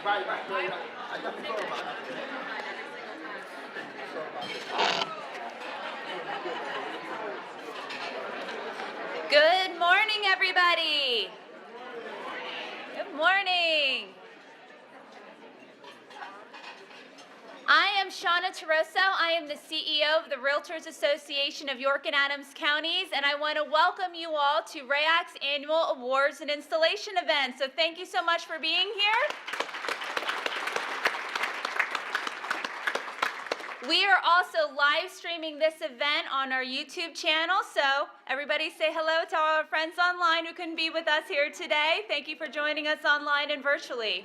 Right. I got the phone about it. Good morning, everybody. Good morning. I am Shauna Taroso. I am the CEO of the Realtors Association of York and Adams Counties, and I want to welcome you all to RAYAC's annual awards and installation event. So thank you so much for being here. We are also live streaming this event on our YouTube channel, so everybody say hello to all our friends online who couldn't be with us here today. Thank you for joining us online and virtually.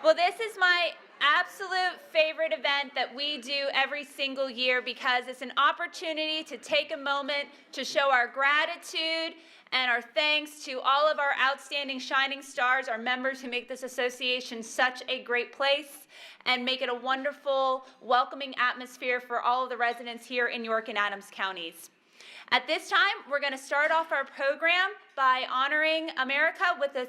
Well, this is my absolute favorite event that we do every single year because it's an opportunity to take a moment to show our gratitude and our thanks to all of our outstanding shining stars, our members who make this association such a great place and make it a wonderful, welcoming atmosphere for all of the residents here in York and Adams counties. At this time, we're going to start off our program by honoring America with the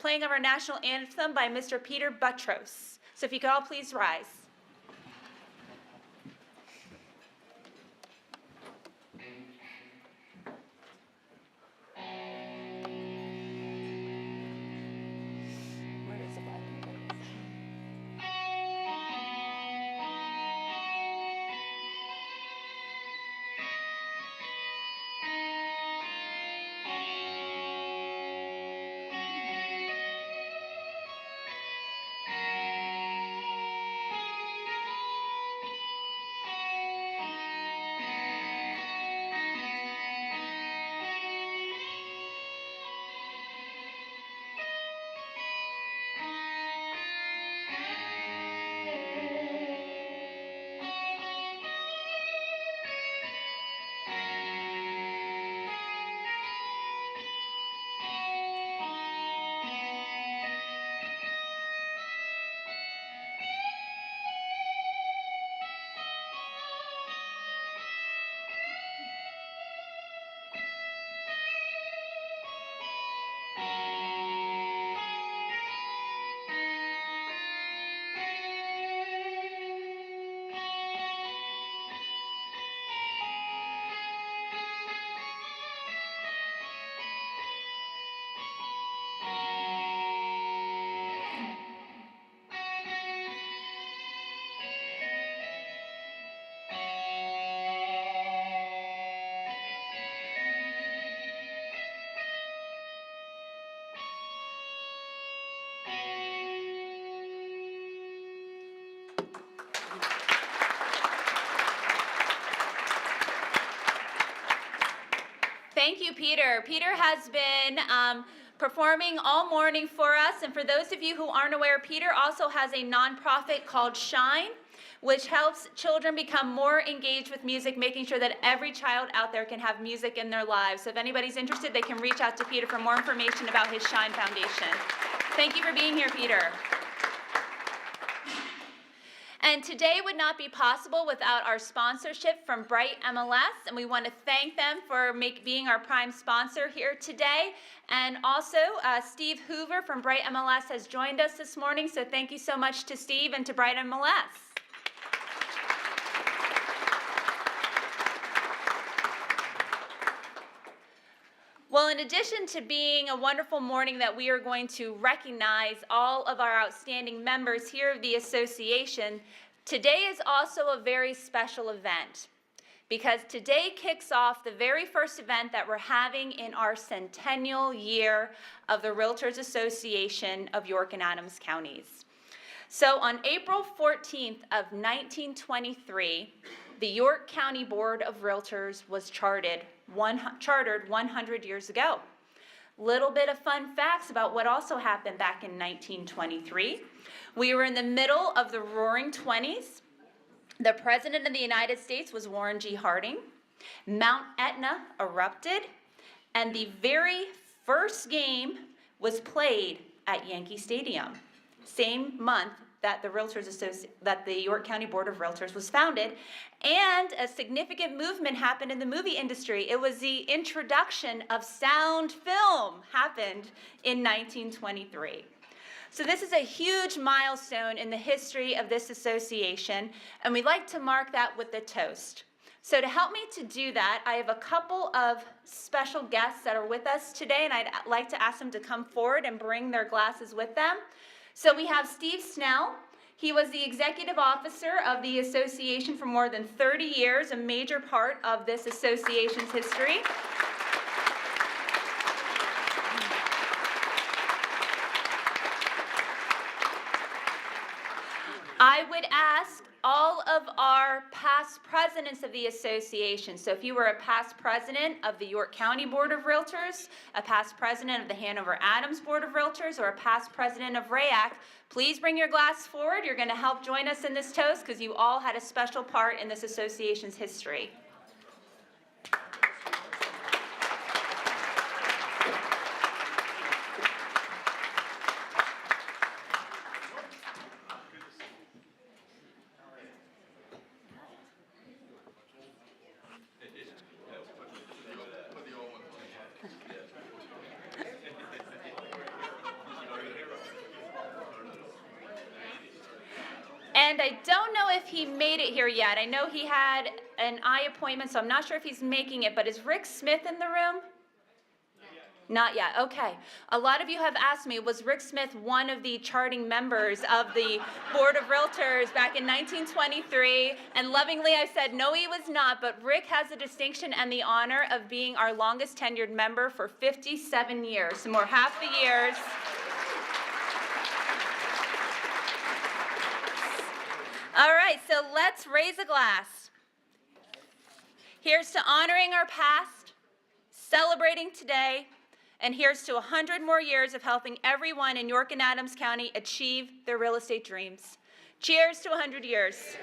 playing of our national anthem by Mr. Peter Buttrose. So if you could all please rise. Thank you, Peter. Peter has been performing all morning for us. And for those of you who aren't aware, Peter also has a nonprofit called Shine, which helps children become more engaged with music, making sure that every child out there can have music in their lives. So if anybody's interested, they can reach out to Peter for more information about his Shine Foundation. Thank you for being here, Peter. And today would not be possible without our sponsorship from Bright MLS, and we want to thank them for being our prime sponsor here today. And also, Steve Hoover from Bright MLS has joined us this morning, so thank you so much to Steve and to Bright MLS. Well, in addition to being a wonderful morning that we are going to recognize all of our outstanding members here of the association, today is also a very special event because today kicks off the very first event that we're having in our centennial year of the Realtors Association of York and Adams Counties. So on April 14th of 1923, the York County Board of Realtors was chartered 100 years ago. Little bit of fun facts about what also happened back in 1923. We were in the middle of the Roaring 20s. The President of the United States was Warren G. Harding. Mount Etna erupted, and the very first game was played at Yankee Stadium, same month that the York County Board of Realtors was founded, and a significant movement happened in the movie industry. It was the introduction of sound film happened in 1923. So this is a huge milestone in the history of this association, and we'd like to mark that with a toast. So to help me to do that, I have a couple of special guests that are with us today, and I'd like to ask them to come forward and bring their glasses with them. So we have Steve Snell. He was the executive officer of the association for more than 30 years, a major part of this association's history. I would ask all of our past presidents of the association. So if you were a past president of the York County Board of Realtors, a past president of the Hanover Adams Board of Realtors, or a past president of RAYAC, please bring your glass forward. You're going to help join us in this toast because you all had a special part in this association's history. And I don't know if he made it here yet. I know he had an eye appointment, so I'm not sure if he's making it, but is Rick Smith in the room? Not yet, okay. A lot of you have asked me, was Rick Smith one of the charting members of the Board of Realtors back in 1923? And lovingly I said, no, he was not, but Rick has the distinction and the honor of being our longest tenured member for 57 years, so more half the years. All right, so let's raise a glass. Here's to honoring our past, celebrating today, and here's to 100 more years of helping everyone in York and Adams County achieve their real estate dreams. Cheers to 100 years.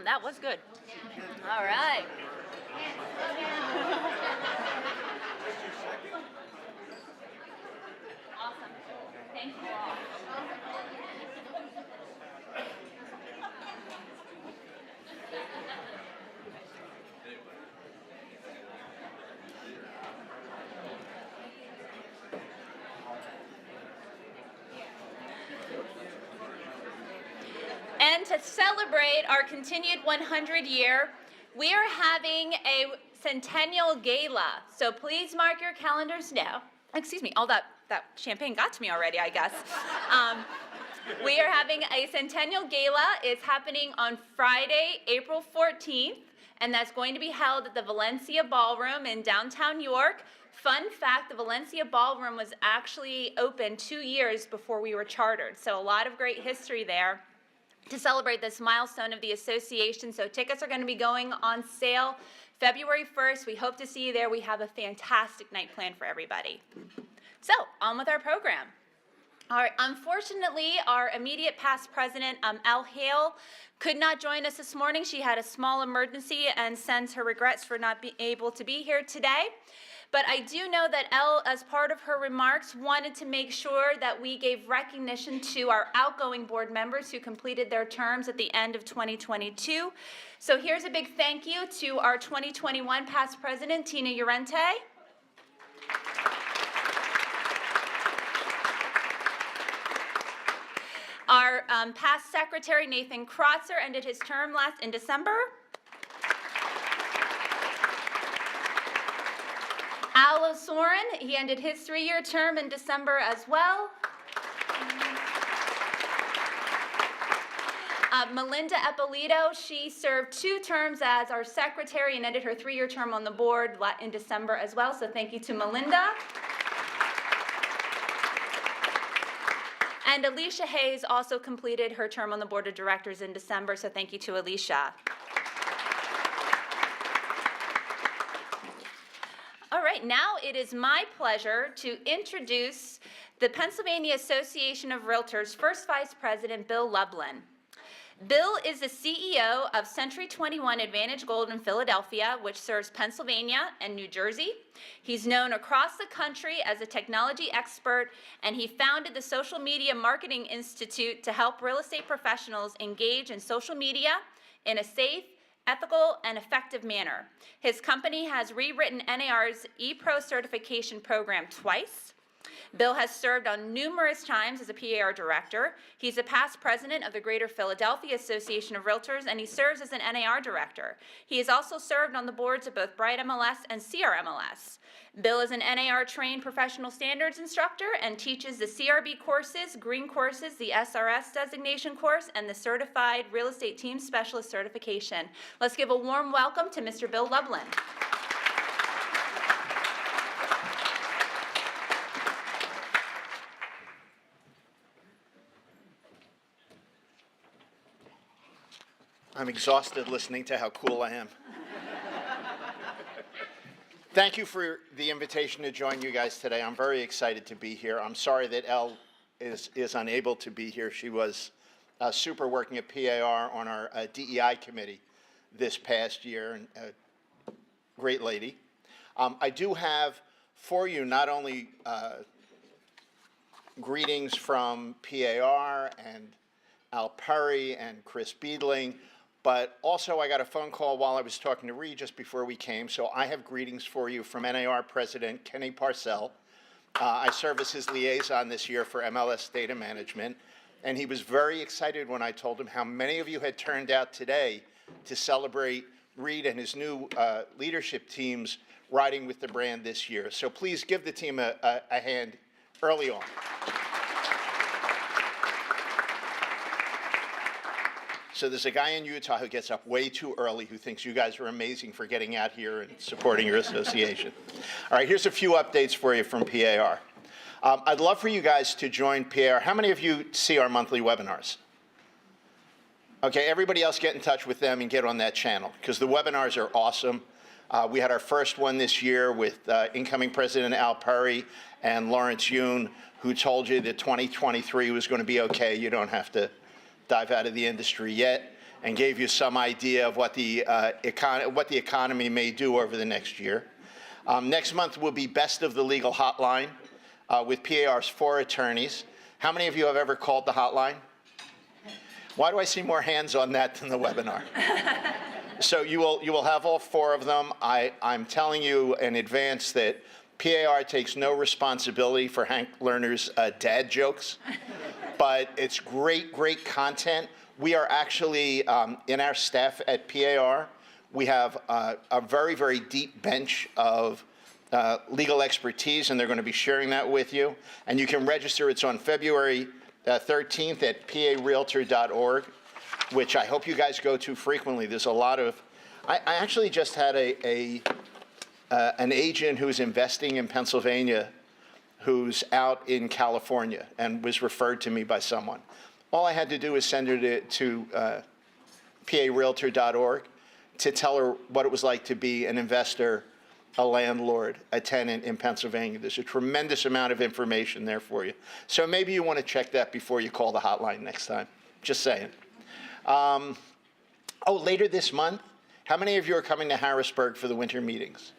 That was good. All right. Awesome. Thank you all. And to celebrate our continued 100 year, we are having a centennial gala. So please mark your calendars now. Excuse me, all that champagne got to me already, I guess. We are having a centennial gala. It's happening on Friday, April 14th, and that's going to be held at the Valencia Ballroom in downtown York. Fun fact, the Valencia Ballroom was actually open 2 years before we were chartered, so a lot of great history there. to celebrate this milestone of the association. So tickets are going to be going on sale February 1st. We hope to see you there. We have a fantastic night planned for everybody. So on with our program. Unfortunately, our immediate past president, Elle Hale, could not join us this morning. She had a small emergency and sends her regrets for not being able to be here today. But I do know that Elle, as part of her remarks, wanted to make sure that we gave recognition to our outgoing board members who completed their terms at the end of 2022. So here's a big thank you to our 2021 past president, Tina Llorente. Our past secretary, Nathan Krotzer, ended his term in December. Al O'Soren, he ended his 3-year term in December as well. Melinda Eppolito, she served 2 terms as our secretary and ended her 3-year term on the board in December as well, so thank you to Melinda. And Alicia Hayes also completed her term on the board of directors in December, so thank you to Alicia. All right, now it is my pleasure to introduce the Pennsylvania Association of Realtors' first Vice President, Bill Lublin. Bill is the CEO of Century 21 Advantage Gold in Philadelphia, which serves Pennsylvania and New Jersey. He's known across the country as a technology expert, and he founded the Social Media Marketing Institute to help real estate professionals engage in social media in a safe, ethical, and effective manner. His company has rewritten NAR's ePro certification program twice. Bill has served on numerous times as a PAR director. He's a past president of the Greater Philadelphia Association of Realtors, and he serves as an NAR director. He has also served on the boards of both Bright MLS and CRMLS. Bill is an NAR-trained professional standards instructor and teaches the CRB courses, green courses, the SRS designation course, and the Certified Real Estate Team Specialist certification. Let's give a warm welcome to Mr. Bill Lublin. I'm exhausted listening to how cool I am. Thank you for the invitation to join you guys today. I'm very excited to be here. I'm sorry that Elle is unable to be here. She was super working at PAR on our DEI committee this past year, and great lady. I do have for you not only greetings from PAR and Al Perry and Chris Beedling, but also I got a phone call while I was talking to Ree just before we came, so I have greetings for you from NAR President Kenny Parcell. I serve as his liaison this year for MLS Data Management, and he was very excited when I told him how many of you had turned out today to celebrate Reed and his new leadership teams riding with the brand this year. So please give the team a hand early on. So there's a guy in Utah who gets up way too early who thinks you guys are amazing for getting out here and supporting your association. All right, here's a few updates for you from PAR. I'd love for you guys to join PAR. How many of you see our monthly webinars? Okay, everybody else get in touch with them and get on that channel because the webinars are awesome. We had our first one this year with incoming President Al Perry and Lawrence Yoon, who told you that 2023 was going to be okay. You don't have to dive out of the industry yet, and gave you some idea of what the economy may do over the next year. Next month will be Best of the Legal Hotline with PAR's 4 attorneys. How many of you have ever called the hotline? Why do I see more hands on that than the webinar? So you will have all 4 of them. I'm telling you in advance that PAR takes no responsibility for Hank Lerner's dad jokes, but it's great content. We are actually, in our staff at PAR, we have a very deep bench of legal expertise, and they're going to be sharing that with you. And you can register. It's on February 13th at parealtor.org, which I hope you guys go to frequently. There's a lot of, I actually just had an agent who's investing in Pennsylvania who's out in California and was referred to me by someone. All I had to do was send her to parealtor.org to tell her what it was like to be an investor, a landlord, a tenant in Pennsylvania. There's a tremendous amount of information there for you. So maybe you want to check that before you call the hotline next time. Just saying. Later this month, how many of you are coming to Harrisburg for the winter meetings?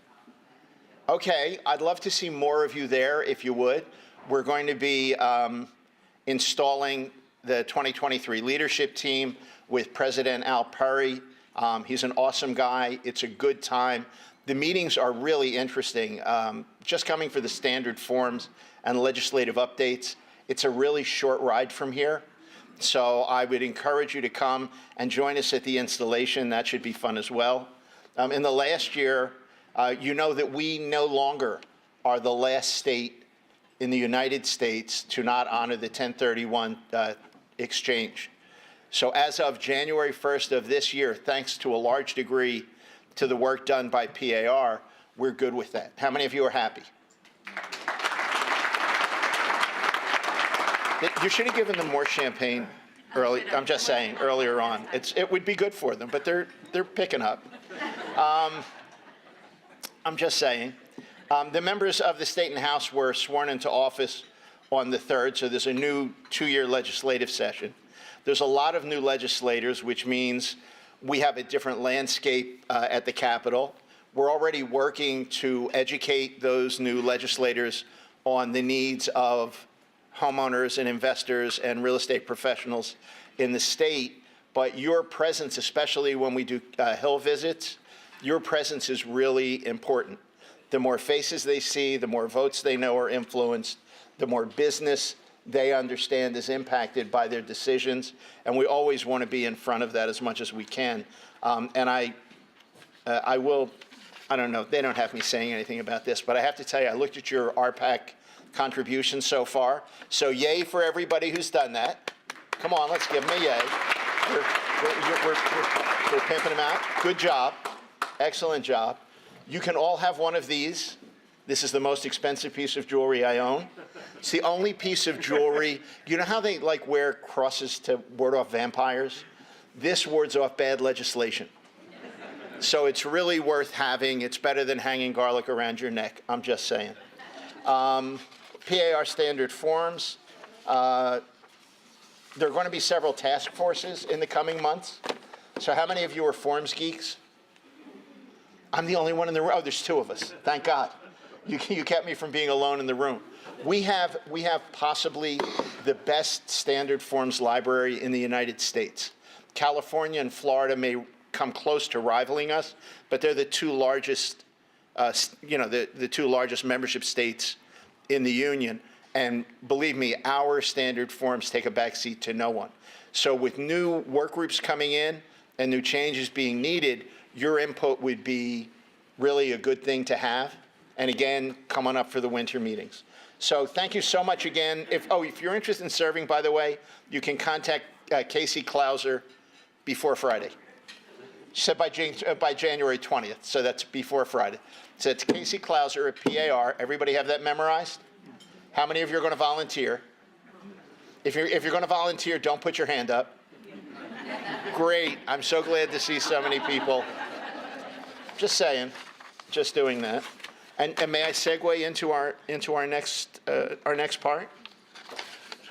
Okay, I'd love to see more of you there if you would. We're going to be installing the 2023 leadership team with President Al Perry. He's an awesome guy. It's a good time. The meetings are really interesting. Just coming for the standard forms and legislative updates, it's a really short ride from here. So I would encourage you to come and join us at the installation. That should be fun as well. In the last year, you know that we no longer are the last state in the United States to not honor the 1031 exchange. So as of January 1st of this year, thanks to a large degree to the work done by PAR, we're good with that. How many of you are happy? You should have given them more champagne early. I'm just saying, earlier on. It would be good for them, but they're picking up. I'm just saying. The members of the State and House were sworn into office on the 3rd, so there's a new 2-year legislative session. There's a lot of new legislators, which means we have a different landscape at the Capitol. We're already working to educate those new legislators on the needs of homeowners and investors and real estate professionals in the state. But your presence, especially when we do Hill visits, your presence is really important. The more faces they see, the more votes they know are influenced, the more business they understand is impacted by their decisions. And we always want to be in front of that as much as we can. And I don't know, they don't have me saying anything about this, but I have to tell you, I looked at your RPAC contributions so far. So yay for everybody who's done that. Come on, let's give them a yay. We're pimping them out. Good job. Excellent job. You can all have one of these. This is the most expensive piece of jewelry I own. It's the only piece of jewelry. You know how they like wear crosses to ward off vampires? This wards off bad legislation. So it's really worth having. It's better than hanging garlic around your neck. I'm just saying. PAR standard forms. There are going to be several task forces in the coming months. So how many of you are forms geeks? I'm the only one in the room. Oh, there's 2 of us. Thank God. You kept me from being alone in the room. We have possibly the best standard forms library in the United States. California and Florida may come close to rivaling us, but they're the 2 largest, the 2 largest membership states in the union. And believe me, our standard forms take a backseat to no one. So with new work groups coming in and new changes being needed, your input would be really a good thing to have. And again, come on up for the winter meetings. So thank you so much again. If you're interested in serving, by the way, you can contact Casey Klauser before Friday. She said by January 20th, so that's before Friday. So it's Casey Klauser at PAR. Everybody have that memorized? How many of you are going to volunteer? If you're going to volunteer, don't put your hand up. Great. I'm so glad to see so many people. Just saying. Just doing that. And may I segue into our next part?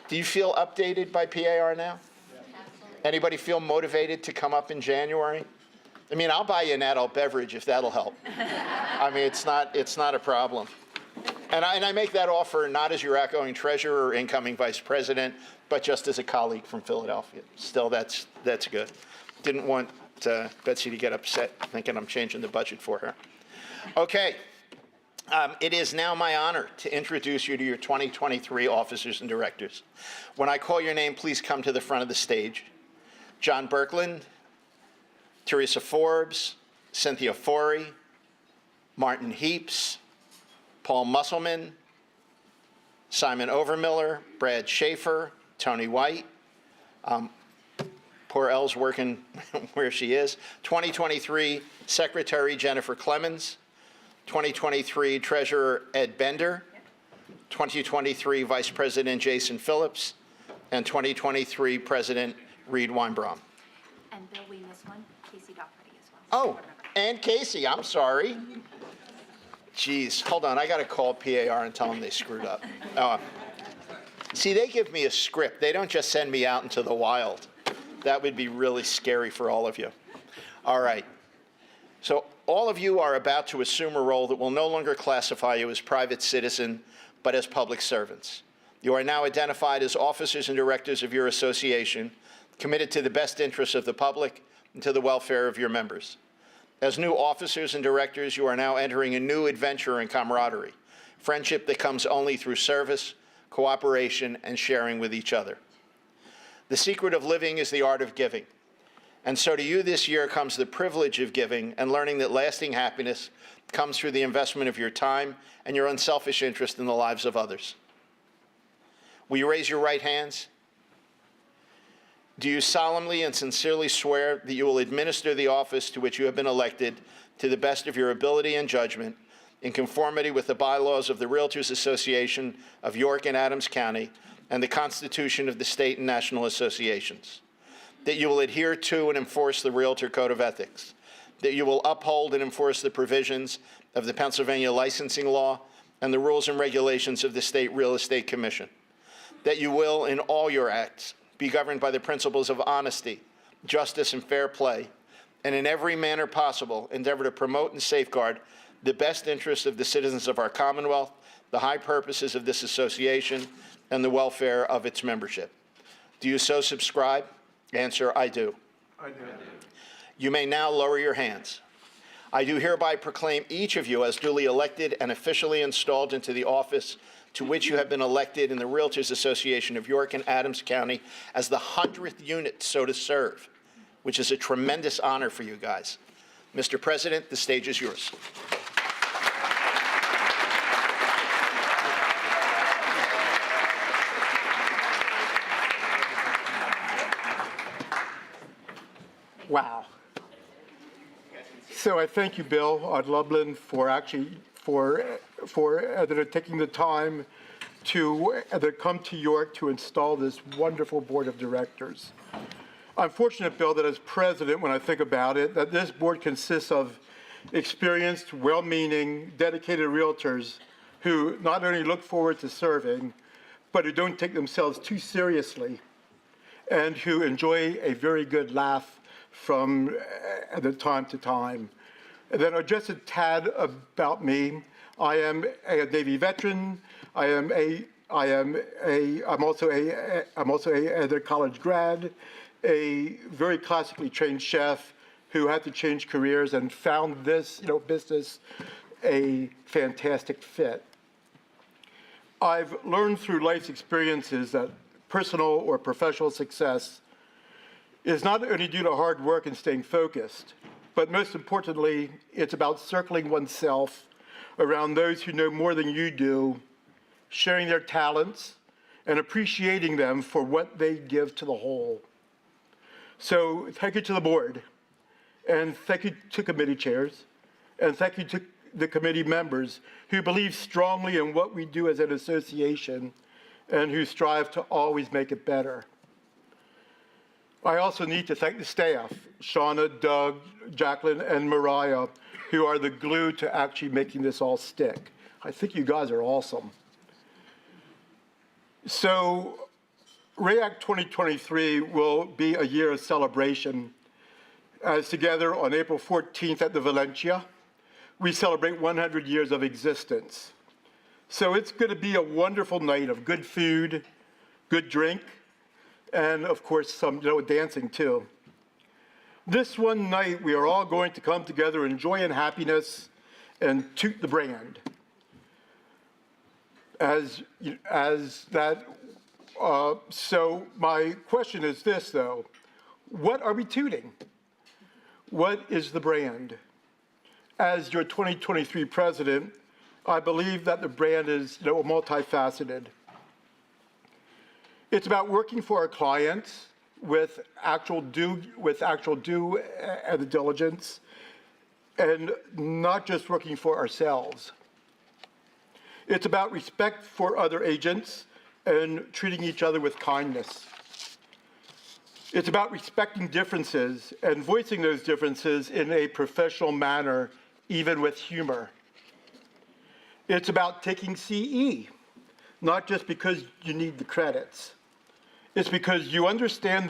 Do you feel updated by PAR now? Anybody feel motivated to come up in January? I mean, I'll buy you an adult beverage if that'll help. I mean, it's not a problem. And I make that offer not as your outgoing treasurer or incoming vice president, but just as a colleague from Philadelphia. Still, that's good. Didn't want Betsy to get upset thinking I'm changing the budget for her. Okay. It is now my honor to introduce you to your 2023 officers and directors. When I call your name, please come to the front of the stage. John Birkeland, Teresa Forbes, Cynthia Forey, Martin Heaps, Paul Musselman, Simon Overmiller, Brad Schaefer, Tony White. Poor Elle's working where she is. 2023 Secretary Jennifer Clemens. 2023 Treasurer Ed Bender. 2023 Vice President Jason Phillips. and 2023 President Reed Weinbaum. And Bill, we missed one, Casey Dougherty as well. Oh, and Casey, I'm sorry. Geez, hold on, I gotta call PAR and tell them they screwed up. See, they give me a script. They don't just send me out into the wild. That would be really scary for all of you. All right. So all of you are about to assume a role that will no longer classify you as private citizen, but as public servants. You are now identified as officers and directors of your association, committed to the best interests of the public and to the welfare of your members. As new officers and directors, you are now entering a new adventure and camaraderie, friendship that comes only through service, cooperation, and sharing with each other. The secret of living is the art of giving. And so to you this year comes the privilege of giving and learning that lasting happiness comes through the investment of your time and your unselfish interest in the lives of others. Will you raise your right hands? Do you solemnly and sincerely swear that you will administer the office to which you have been elected to the best of your ability and judgment, in conformity with the bylaws of the Realtors Association of York and Adams County and the Constitution of the state and national associations? That you will adhere to and enforce the Realtor Code of Ethics? That you will uphold and enforce the provisions of the Pennsylvania licensing law and the rules and regulations of the State Real Estate Commission? That you will, in all your acts, be governed by the principles of honesty, justice, and fair play, and in every manner possible endeavor to promote and safeguard the best interests of the citizens of our Commonwealth, the high purposes of this association, and the welfare of its membership. Do you so subscribe? Answer, I do. I do. You may now lower your hands. I do hereby proclaim each of you as duly elected and officially installed into the office to which you have been elected in the Realtors Association of York and Adams County as the 100th unit so to serve, which is a tremendous honor for you guys. Mr. President, the stage is yours. Wow. So I thank you, Bill Lublin, for taking the time to come to York to install this wonderful board of directors. I'm fortunate, Bill, that as president, when I think about it, that this board consists of experienced, well-meaning, dedicated realtors who not only look forward to serving, but who don't take themselves too seriously and who enjoy a very good laugh from time to time. And then just a tad about me. I am a Navy veteran. I'm also a college grad, a very classically trained chef who had to change careers and found this, business a fantastic fit. I've learned through life's experiences that personal or professional success is not only due to hard work and staying focused, but most importantly, it's about circling oneself around those who know more than you do, sharing their talents, and appreciating them for what they give to the whole. So thank you to the board, and thank you to committee chairs, and thank you to the committee members who believe strongly in what we do as an association and who strive to always make it better. I also need to thank the staff, Shauna, Doug, Jacqueline, and Mariah, who are the glue to actually making this all stick. I think you guys are awesome. So RAYAC 2023 will be a year of celebration, as together on April 14th at the Valencia, we celebrate 100 years of existence. So it's going to be a wonderful night of good food, good drink, and of course some dancing too. This one night we are all going to come together in joy and happiness and toot the brand. So my question is this though, what are we tooting? What is the brand? As your 2023 president, I believe that the brand is multifaceted. It's about working for our clients with actual due and diligence, and not just working for ourselves. It's about respect for other agents and treating each other with kindness. It's about respecting differences and voicing those differences in a professional manner, even with humor. It's about taking CE, not just because you need the credits. It's because you understand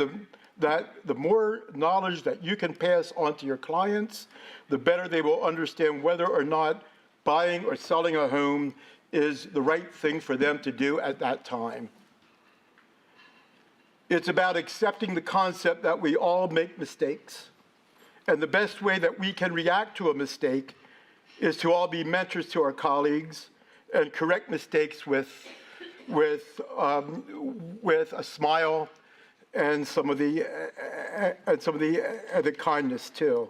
that the more knowledge that you can pass on to your clients, the better they will understand whether or not buying or selling a home is the right thing for them to do at that time. It's about accepting the concept that we all make mistakes. And the best way that we can react to a mistake is to all be mentors to our colleagues and correct mistakes with a smile and some of the kindness too.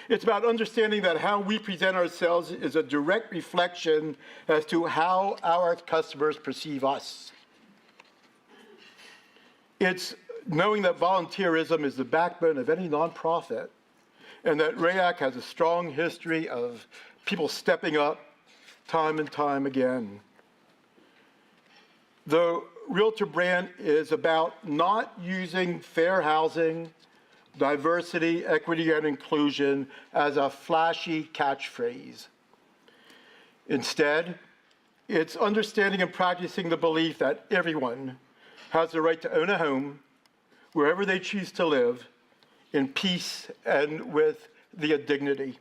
It's about understanding that how we present ourselves is a direct reflection as to how our customers perceive us. It's knowing that volunteerism is the backbone of any nonprofit, and that RAYAC has a strong history of people stepping up time and time again. The Realtor brand is about not using fair housing, diversity, equity, and inclusion as a flashy catchphrase. Instead, it's understanding and practicing the belief that everyone has the right to own a home wherever they choose to live in peace and with the dignity.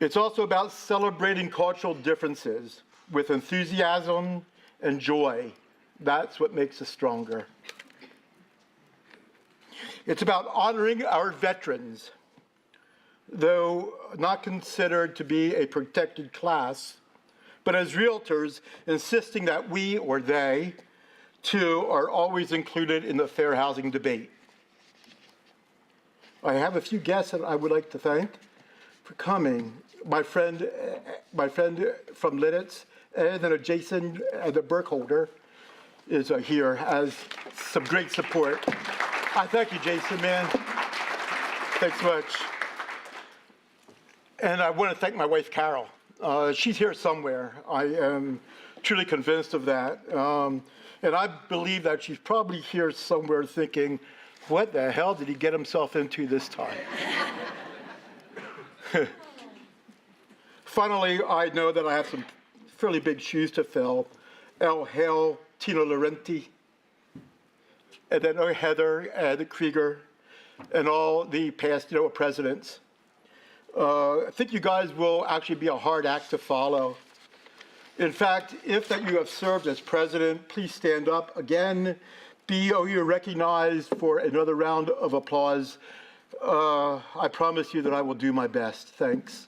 It's also about celebrating cultural differences with enthusiasm and joy. That's what makes us stronger. It's about honoring our veterans. Though not considered to be a protected class, but as realtors, insisting that we or they, too, are always included in the fair housing debate. I have a few guests that I would like to thank for coming. My friend from Lidditz, and then Jason, the Burkholder, is here as some great support. I thank you, Jason, man. Thanks much. And I want to thank my wife, Carol. She's here somewhere. I am truly convinced of that. And I believe that she's probably here somewhere thinking, what the hell did he get himself into this time? Finally, I know that I have some fairly big shoes to fill. El Hail, Tino Laurenti, and then Heather and Krieger, and all the past presidents. I think you guys will actually be a hard act to follow. In fact, if that you have served as president, please stand up again. You're recognized for another round of applause. I promise you that I will do my best. Thanks.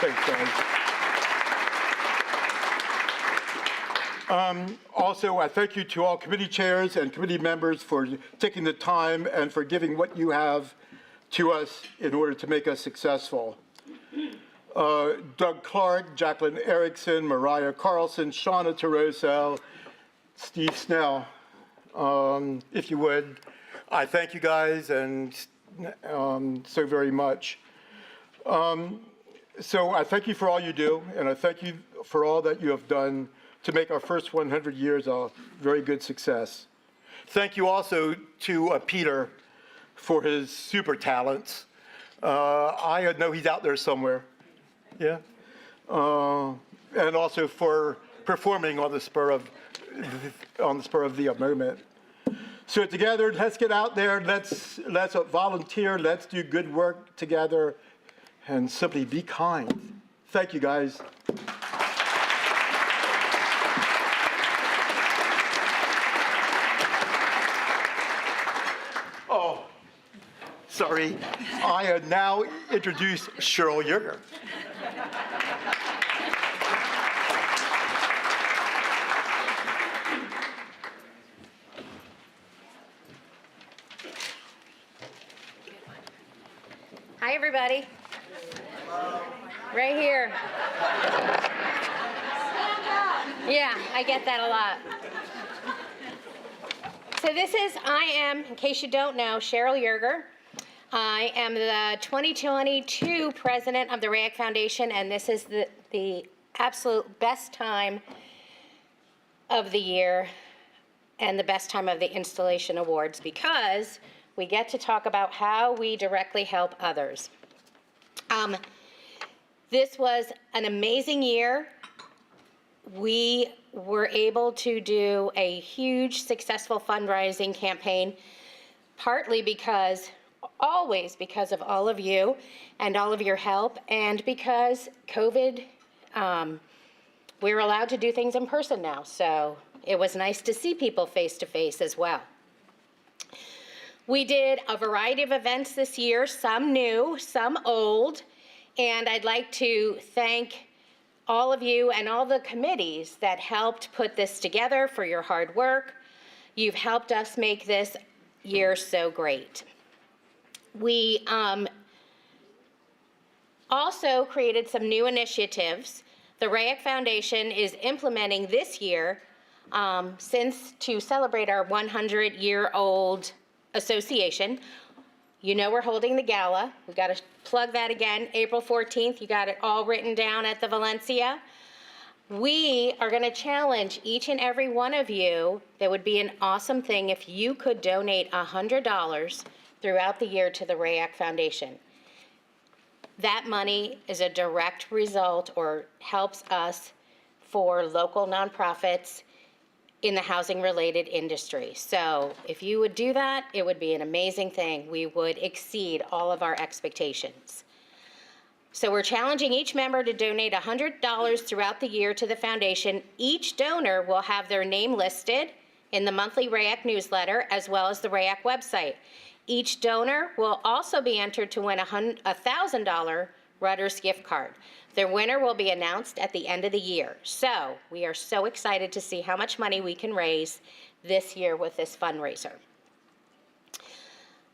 Thanks, guys. Also, I thank you to all committee chairs and committee members for taking the time and for giving what you have to us in order to make us successful. Doug Clark, Jacqueline Erickson, Mariah Carlson, Shauna Taroso, Steve Snell, if you would. I thank you guys and so very much. So I thank you for all you do, and I thank you for all that you have done to make our first 100 years a very good success. Thank you also to Peter for his super talents. I know he's out there somewhere. Yeah. And also for performing on the spur of the moment. So together, let's get out there. Let's volunteer. Let's do good work together, and simply be kind. Thank you, guys. Oh, sorry. I now introduce Cheryl Yerger. Hi, everybody. Right here. Yeah, I get that a lot. So this is, I am, in case you don't know, Cheryl Yerger. I am the 2022 president of the RAYAC Foundation, and this is the absolute best time of the year and the best time of the installation awards because we get to talk about how we directly help others. This was an amazing year. We were able to do a huge successful fundraising campaign, always because of all of you and all of your help, and because COVID, we're allowed to do things in person now, so it was nice to see people face to face as well. We did a variety of events this year, some new, some old, and I'd like to thank all of you and all the committees that helped put this together for your hard work. You've helped us make this year so great. We also created some new initiatives. The RAYAC Foundation is implementing this year, to celebrate our 100-year-old association. You know we're holding the gala. We got to plug that again, April 14th. You got it all written down at the Valencia. We are going to challenge each and every one of you. That would be an awesome thing if you could donate $100 throughout the year to the RAYAC Foundation. That money is a direct result or helps us for local nonprofits in the housing-related industry. So if you would do that, it would be an amazing thing. We would exceed all of our expectations. So we're challenging each member to donate $100 throughout the year to the foundation. Each donor will have their name listed in the monthly RAYAC newsletter as well as the RAYAC website. Each donor will also be entered to win a $1,000 Rutter's gift card. The winner will be announced at the end of the year. So we are so excited to see how much money we can raise this year with this fundraiser.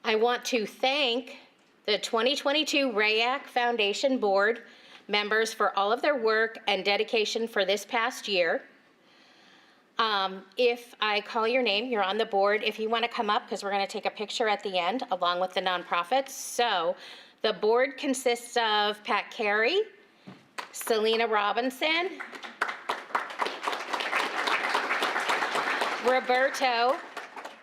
I want to thank the 2022 RAYAC Foundation Board members for all of their work and dedication for this past year. If I call your name, you're on the board. If you want to come up, because we're going to take a picture at the end along with the nonprofits. So the board consists of Pat Carey, Selena Robinson, Roberto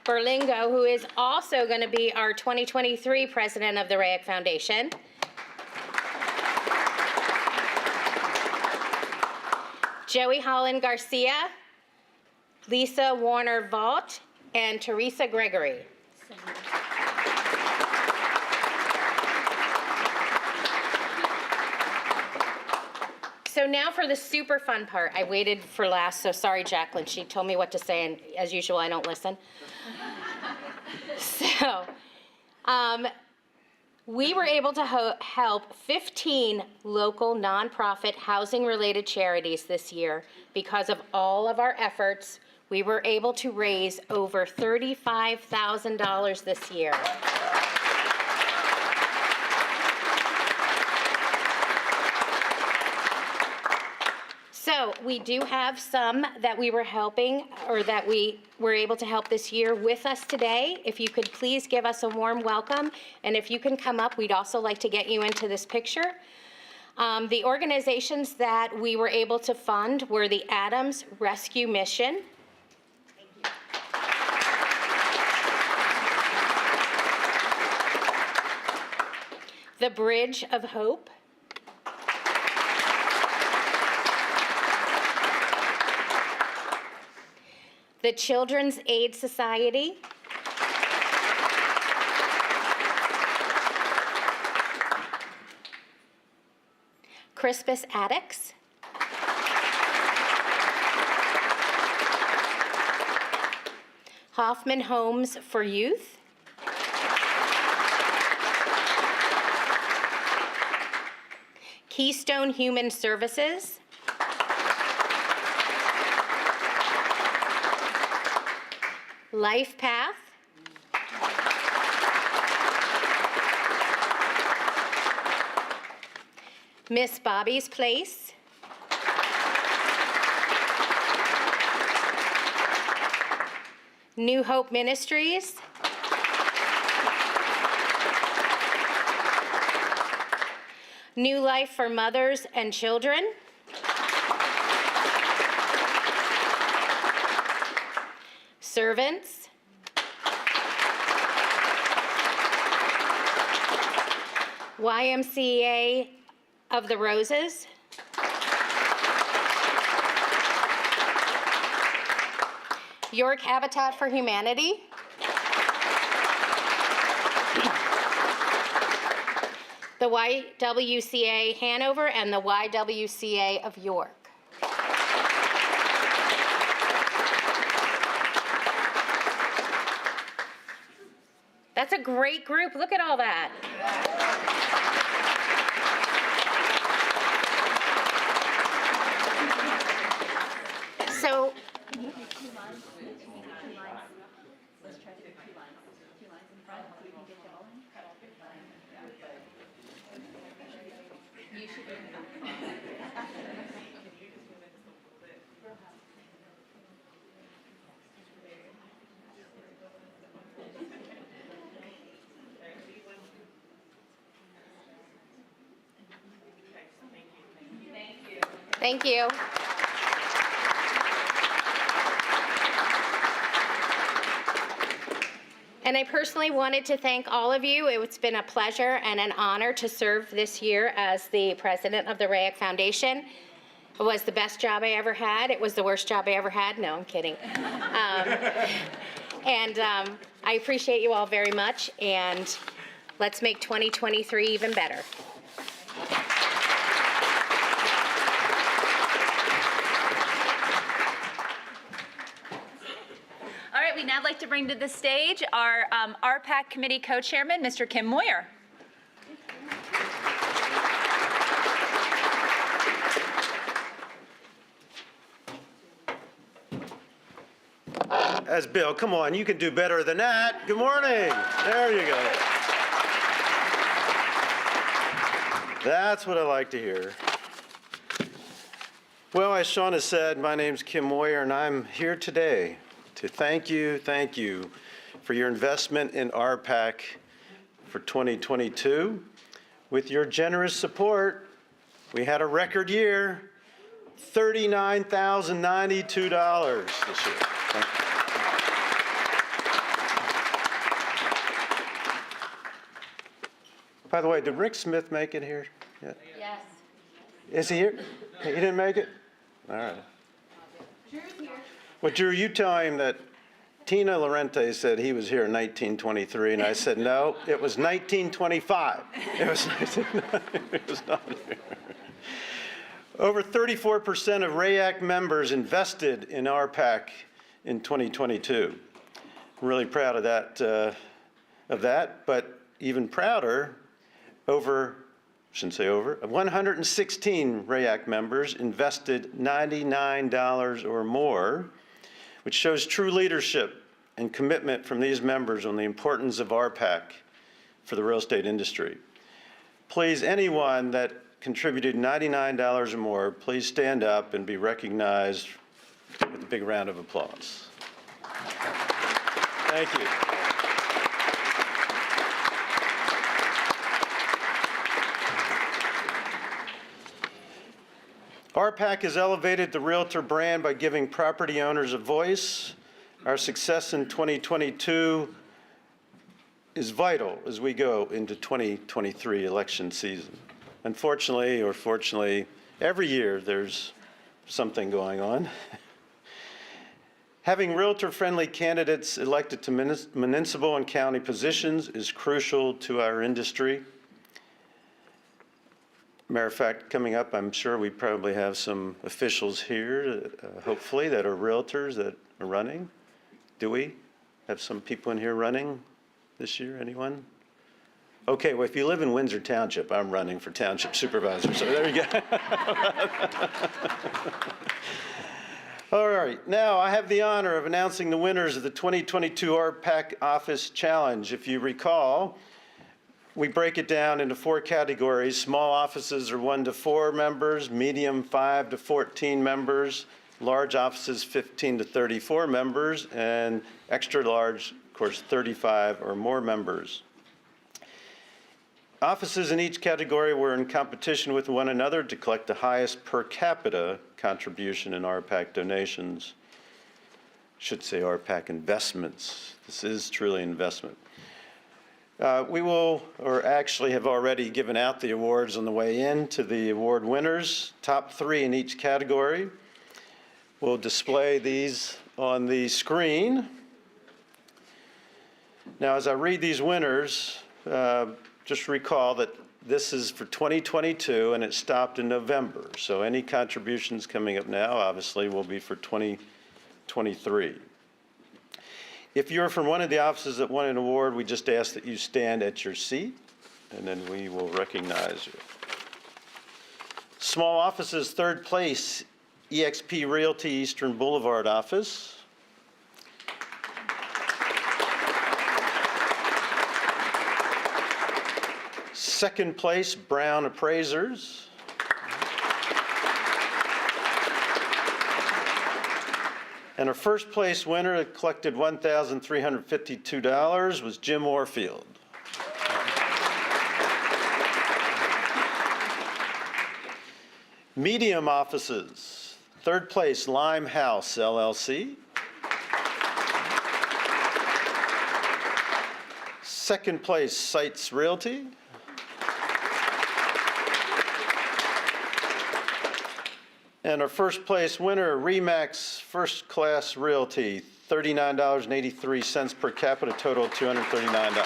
Berlingo, who is also going to be our 2023 president of the RAYAC Foundation, Joey Holland Garcia, Lisa Warner Vaught, and Teresa Gregory. So now for the super fun part. I waited for last, so sorry, Jacqueline. She told me what to say, and as usual, I don't listen. So, we were able to help 15 local nonprofit housing-related charities this year. Because of all of our efforts, we were able to raise over $35,000 this year. So we do have some that we were helping or that we were able to help this year with us today. If you could please give us a warm welcome. And if you can come up, we'd also like to get you into this picture. The organizations that we were able to fund were the Adams Rescue Mission, the Bridge of Hope, the Children's Aid Society, Crispus Attucks, Hoffman Homes for Youth, Keystone Human Services, Life Path, Miss Bobby's Place, New Hope Ministries, New Life for Mothers and Children, Servants, YMCA of the Roses, York Habitat for Humanity, the YWCA Hanover, and the YWCA of York. That's a great group. Look at all that. So, thank you. And I personally wanted to thank all of you. It's been a pleasure and an honor to serve this year as the president of the RAYAC Foundation. It was the best job I ever had. It was the worst job I ever had. No, I'm kidding. I appreciate you all very much, and let's make 2023 even better. All right, we'd now like to bring to the stage our RPAC Committee Co-Chairman, Mr. Kim Moyer. As Bill, come on, you can do better than that. Good morning. There you go. That's what I like to hear. Well, as Sean has said, my name's Kim Moyer, and I'm here today to thank you for your investment in RPAC for 2022. With your generous support, we had a record year, $39,092 this year. Thank you. By the way, did Rick Smith make it here yet? Yes. Is he here? He didn't make it? All right. Drew's here. Well, Drew, you tell him that Tina Lorente said he was here in 1923, and I said, no, it was 1925. It was not here. Over 34% of RAYAC members invested in RPAC in 2022. I'm really proud of that, but even prouder, 116 RAYAC members invested $99 or more, which shows true leadership and commitment from these members on the importance of RPAC for the real estate industry. Please, anyone that contributed $99 or more, please stand up and be recognized with a big round of applause. Thank you. RPAC has elevated the Realtor brand by giving property owners a voice. Our success in 2022 is vital as we go into 2023 election season. Unfortunately, or fortunately, every year there's something going on. Having realtor-friendly candidates elected to municipal and county positions is crucial to our industry. Matter of fact, coming up, I'm sure we probably have some officials here, hopefully, that are realtors that are running. Do we have some people in here running this year? Anyone? Okay, well, if you live in Windsor Township, I'm running for township supervisor, so there you go. All right, now I have the honor of announcing the winners of the 2022 RPAC Office Challenge. If you recall, we break it down into 4 categories. Small offices are 1 to 4 members, medium 5 to 14 members, large offices 15 to 34 members, and extra large, of course, 35 or more members. Offices in each category were in competition with one another to collect the highest per capita contribution in RPAC donations. Should say RPAC investments. This is truly investment. We will, or actually have already given out the awards on the way in to the award winners, top 3 in each category. We'll display these on the screen. Now, as I read these winners, just recall that this is for 2022 and it stopped in November. So any contributions coming up now obviously will be for 2023. If you're from one of the offices that won an award, we just ask that you stand at your seat and then we will recognize you. Small offices, 3rd place, eXp Realty Eastern Boulevard office. Second place, Brown Appraisers. And our first place winner that collected $1,352 was Jim Orfield. Medium offices, 3rd place, Lime House LLC. Second place, Sites Realty. And our first place winner, RE/MAX First Class Realty, $39.83 per capita, total $239.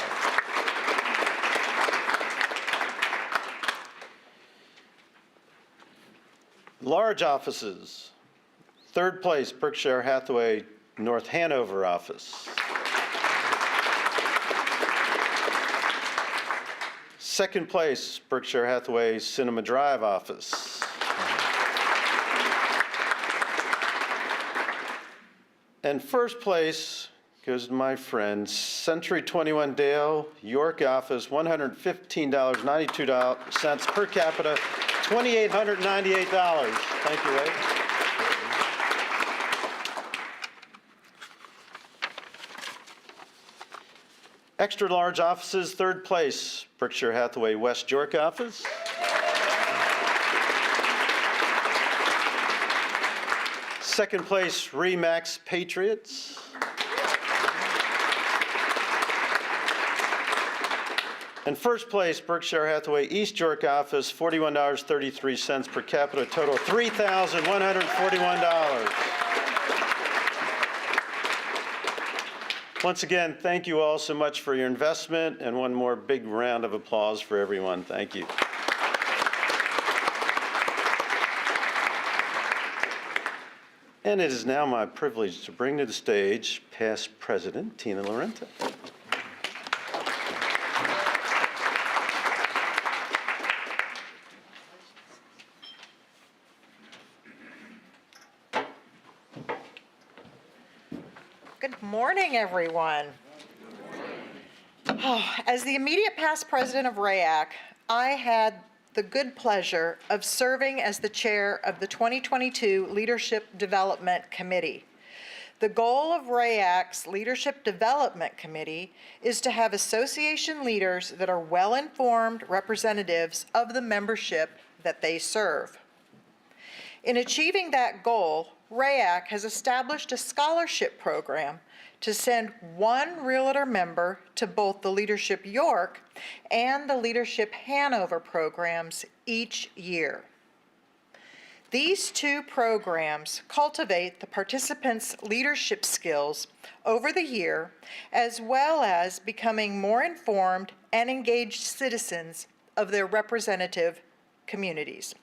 Large offices, 3rd place, Berkshire Hathaway North Hanover office. Second place, Berkshire Hathaway Cinema Drive office. And first place goes to my friend, Century 21 Dale, York office, $115.92 per capita, $2,898. Thank you, Ray. Extra large offices, 3rd place, Berkshire Hathaway West York office. Second place, RE/MAX Patriots. And first place, Berkshire Hathaway East York office, $41.33 per capita, total $3,141. Once again, thank you all so much for your investment, and one more big round of applause for everyone. Thank you. And it is now my privilege to bring to the stage past President Tina Lorente. Good morning, everyone. As the immediate past president of RAYAC, I had the good pleasure of serving as the chair of the 2022 Leadership Development Committee. The goal of RAYAC's Leadership Development Committee is to have association leaders that are well-informed representatives of the membership that they serve. In achieving that goal, RAYAC has established a scholarship program to send one Realtor member to both the Leadership York and the Leadership Hanover programs each year. These 2 programs cultivate the participants' leadership skills over the year, as well as becoming more informed and engaged citizens of their respective communities.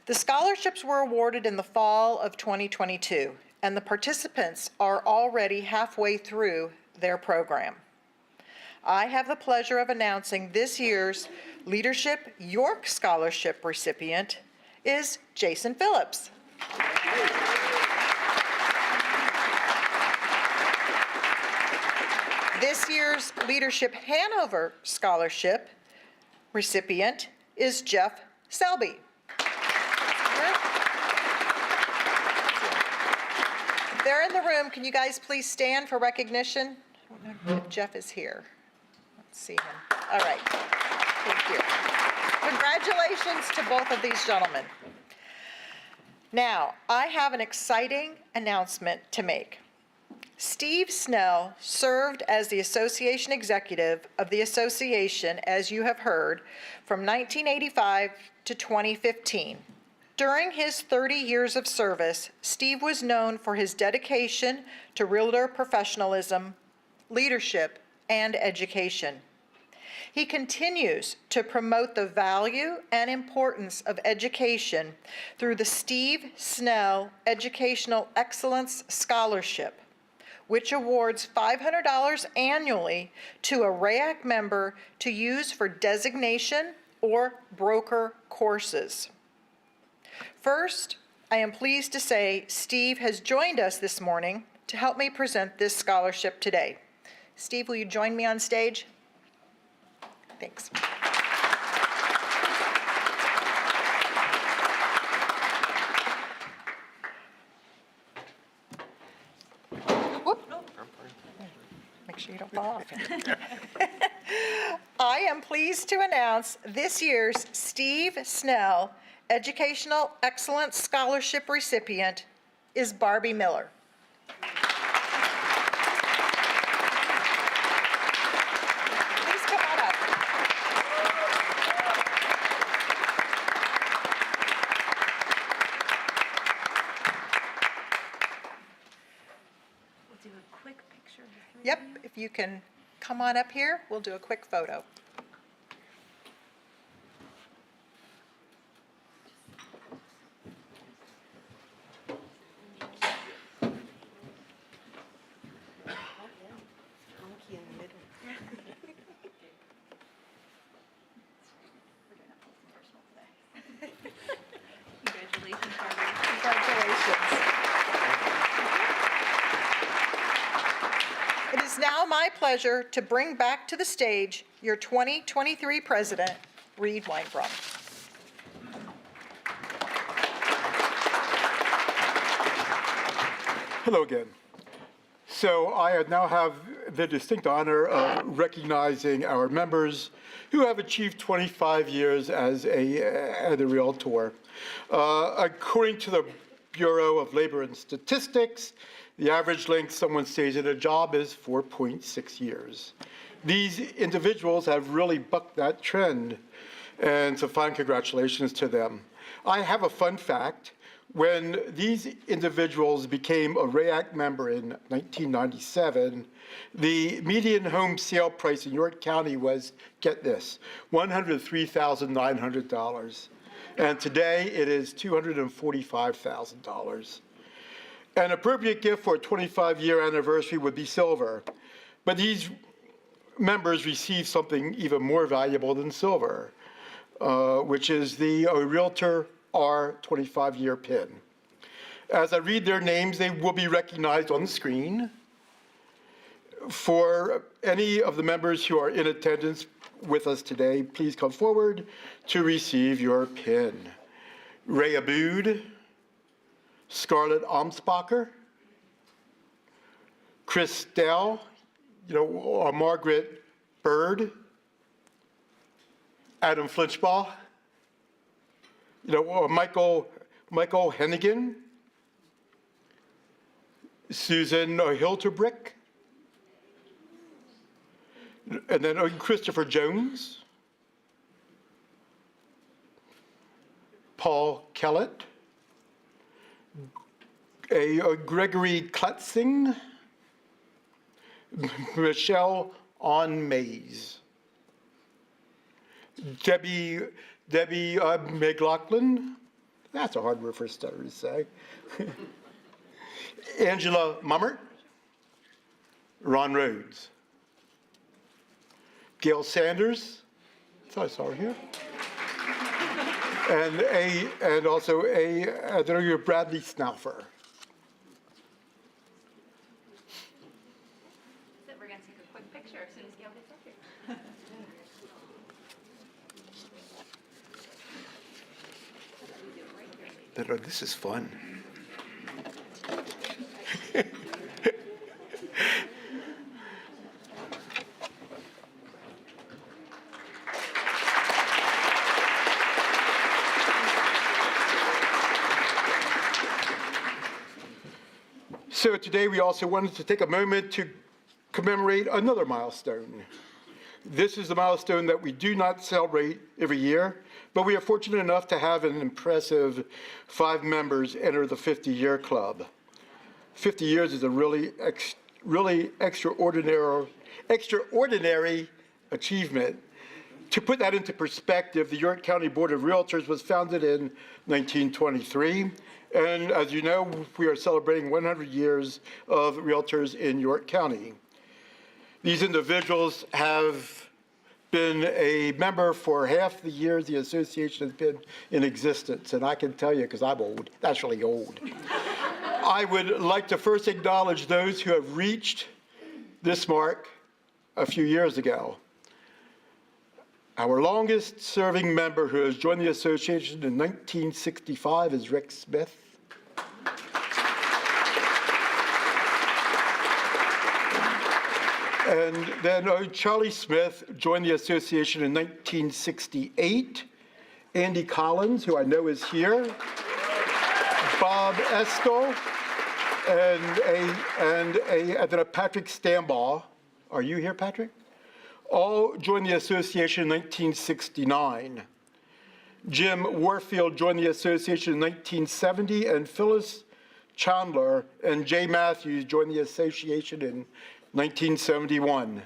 The scholarships were awarded in the fall of 2022, and the participants are already halfway through their program. I have the pleasure of announcing this year's Leadership York Scholarship recipient is Jason Phillips. This year's Leadership Hanover Scholarship recipient is Jeff Selby. If they're in the room, can you guys please stand for recognition? I don't know if Jeff is here. see him. All right. Thank you. Congratulations to both of these gentlemen. Now, I have an exciting announcement to make. Steve Snell served as the association executive of the association, as you have heard, from 1985 to 2015. During his 30 years of service, Steve was known for his dedication to realtor professionalism, leadership, and education. He continues to promote the value and importance of education through the Steve Snell Educational Excellence Scholarship, which awards $500 annually to a RAYAC member to use for designation or broker courses. First, I am pleased to say Steve has joined us this morning to help me present this scholarship today. Steve, will you join me on stage? Thanks. Whoop. Make sure you don't fall off. I am pleased to announce this year's Steve Snell Educational Excellence Scholarship recipient is Barbie Miller. Please come on up. We'll do a quick picture. Yep, if you can come on up here, we'll do a quick photo. Congratulations, Barbie. Congratulations. It is now my pleasure to bring back to the stage your 2023 president, Reed Weinbrom. Hello again. So I now have the distinct honor of recognizing our members who have achieved 25 years as a realtor. According to the Bureau of Labor and Statistics, the average length someone stays at a job is 4.6 years. These individuals have really bucked that trend, and so fine congratulations to them. I have a fun fact. When these individuals became a RAYAC member in 1997, the median home sale price in York County was, get this, $103,900. And today it is $245,000. An appropriate gift for a 25-year anniversary would be silver, but these members receive something even more valuable than silver, which is the Realtor R 25-year pin. As I read their names, they will be recognized on the screen. For any of the members who are in attendance with us today, please come forward to receive your pin. Ray Abood, Scarlett Amsbacher, Chris Dell, Margaret Bird, Adam Flinchbaugh, Michael Hennigan, Susan Hilterbrick, and then Christopher Jones, Paul Kellett, Gregory Klutzing, Michelle On Mays, Debbie McLaughlin, that's a hard word for a stutter to say, Angela Mummert, Ron Rhodes, Gail Sanders, I thought I saw her here, and also Bradley Snalfer. We're going to take a quick picture as soon as Gail gets up here. This is fun. So today we also wanted to take a moment to commemorate another milestone. This is the milestone that we do not celebrate every year, but we are fortunate enough to have an impressive 5 members enter the 50-year club. 50 years is a really extraordinary achievement. To put that into perspective, the York County Board of Realtors was founded in 1923. And as you know, we are celebrating 100 years of realtors in York County. These individuals have been a member for half the years the association has been in existence. And I can tell you, because I'm old, that's really old. I would like to first acknowledge those who have reached this mark a few years ago. Our longest serving member who has joined the association in 1965 is Rick Smith. And then Charlie Smith joined the association in 1968. Andy Collins, who I know is here. Bob Estel, and then Patrick Stambaugh. Are you here, Patrick? All joined the association in 1969. Jim Warfield joined the association in 1970, and Phyllis Chandler and Jay Matthews joined the association in 1971.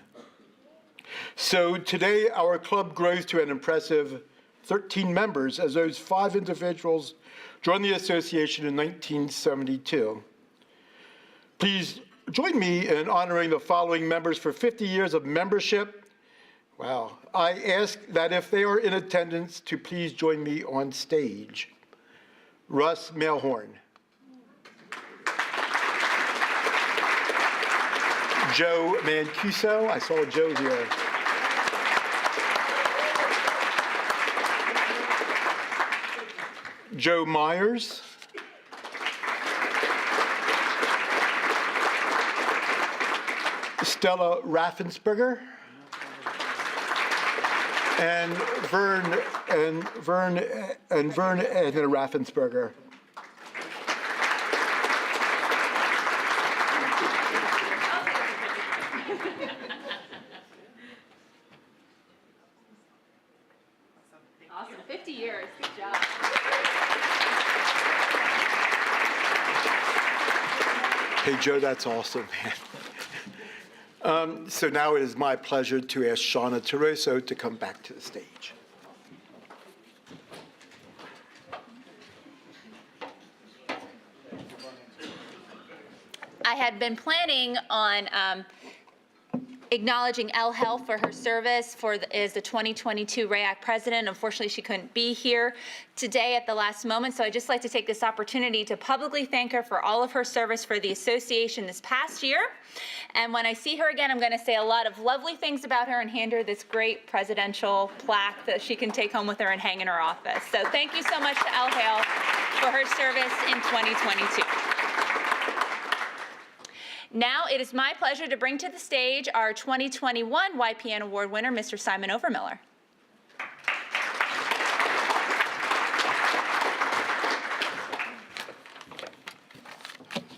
So today our club grows to an impressive 13 members, as those 5 individuals joined the association in 1972. Please join me in honoring the following members for 50 years of membership. Wow. I ask that if they are in attendance to please join me on stage. Russ Mailhorn. Joe Mancuso. I saw Joe here. Joe Myers. Stella Raffensperger. And Vern Raffensperger. Awesome, 50 years, good job. Hey, Joe, that's awesome, man. So now it is my pleasure to ask Shauna Teroso to come back to the stage. I had been planning on acknowledging Elle Hell for her service as the 2022 RAYAC president. Unfortunately, she couldn't be here today at the last moment, so I'd just like to take this opportunity to publicly thank her for all of her service for the association this past year. And when I see her again, I'm going to say a lot of lovely things about her and hand her this great presidential plaque that she can take home with her and hang in her office. So thank you so much to Elle Hale for her service in 2022. Now it is my pleasure to bring to the stage our 2021 YPN Award winner, Mr. Simon Overmiller.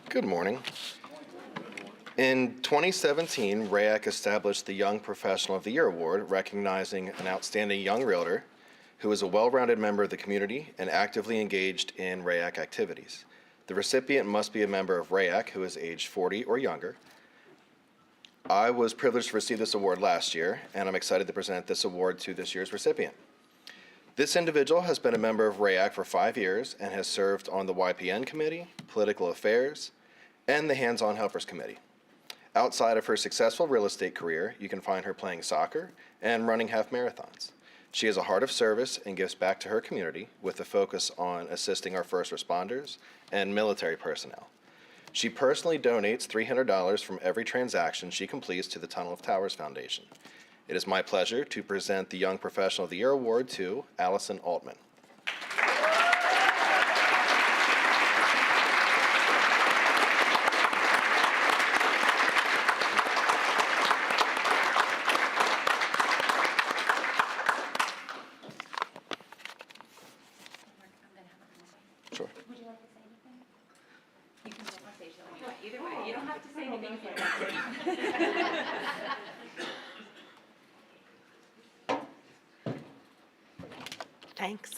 Good morning. In 2017, RAYAC established the Young Professional of the Year Award, recognizing an outstanding young realtor who is a well-rounded member of the community and actively engaged in RAYAC activities. The recipient must be a member of RAYAC who is aged 40 or younger. I was privileged to receive this award last year, and I'm excited to present this award to this year's recipient. This individual has been a member of RAYAC for 5 years and has served on the YPN Committee, Political Affairs, and the Hands-On Helpers Committee. Outside of her successful real estate career, you can find her playing soccer and running half marathons. She has a heart of service and gives back to her community with a focus on assisting our first responders and military personnel. She personally donates $300 from every transaction she completes to the Tunnel of Towers Foundation. It is my pleasure to present the Young Professional of the Year Award to Allison Altman. Sure. Would you like to say anything? You can go on stage either way. Thanks.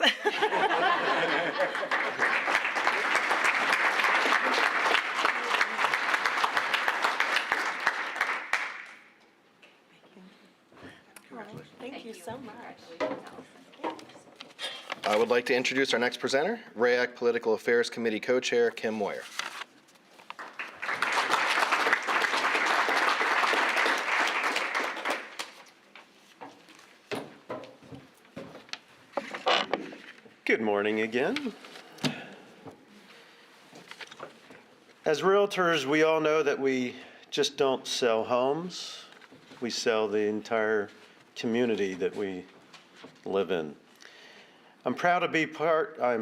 Thank you so much. I would like to introduce our next presenter, RAYAC Political Affairs Committee Co-Chair Kim Moyer. Good morning again. As realtors, we all know that we just don't sell homes. We sell the entire community that we live in. I'm proud to be part of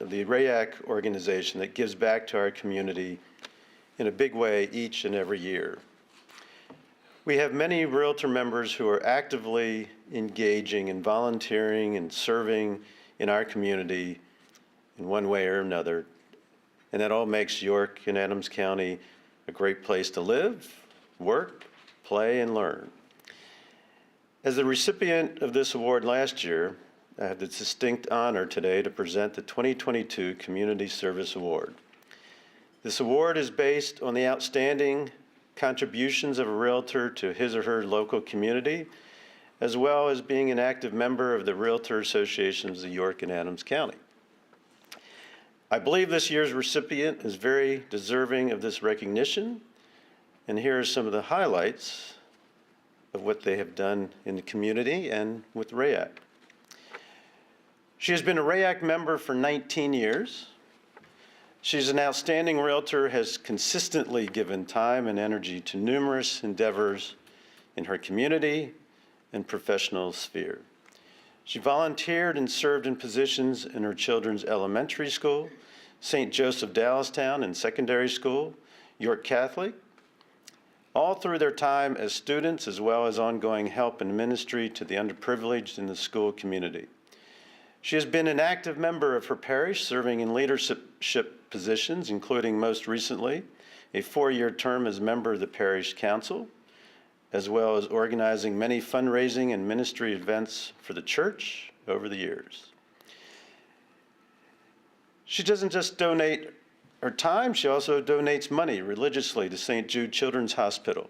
the RAYAC organization that gives back to our community in a big way each and every year. We have many realtor members who are actively engaging and volunteering and serving in our community in one way or another, and that all makes York and Adams County a great place to live, work, play, and learn. As the recipient of this award last year, I have the distinct honor today to present the 2022 Community Service Award. This award is based on the outstanding contributions of a realtor to his or her local community, as well as being an active member of the Realtor Associations of York and Adams County. I believe this year's recipient is very deserving of this recognition, and here are some of the highlights of what they have done in the community and with RAYAC. She has been a RAYAC member for 19 years. She's an outstanding realtor, has consistently given time and energy to numerous endeavors in her community and professional sphere. She volunteered and served in positions in her children's elementary school, St. Joseph Dallastown and secondary school, York Catholic, all through their time as students, as well as ongoing help and ministry to the underprivileged in the school community. She has been an active member of her parish, serving in leadership positions, including most recently a 4-year term as member of the parish council, as well as organizing many fundraising and ministry events for the church over the years. She doesn't just donate her time, she also donates money religiously to St. Jude Children's Hospital,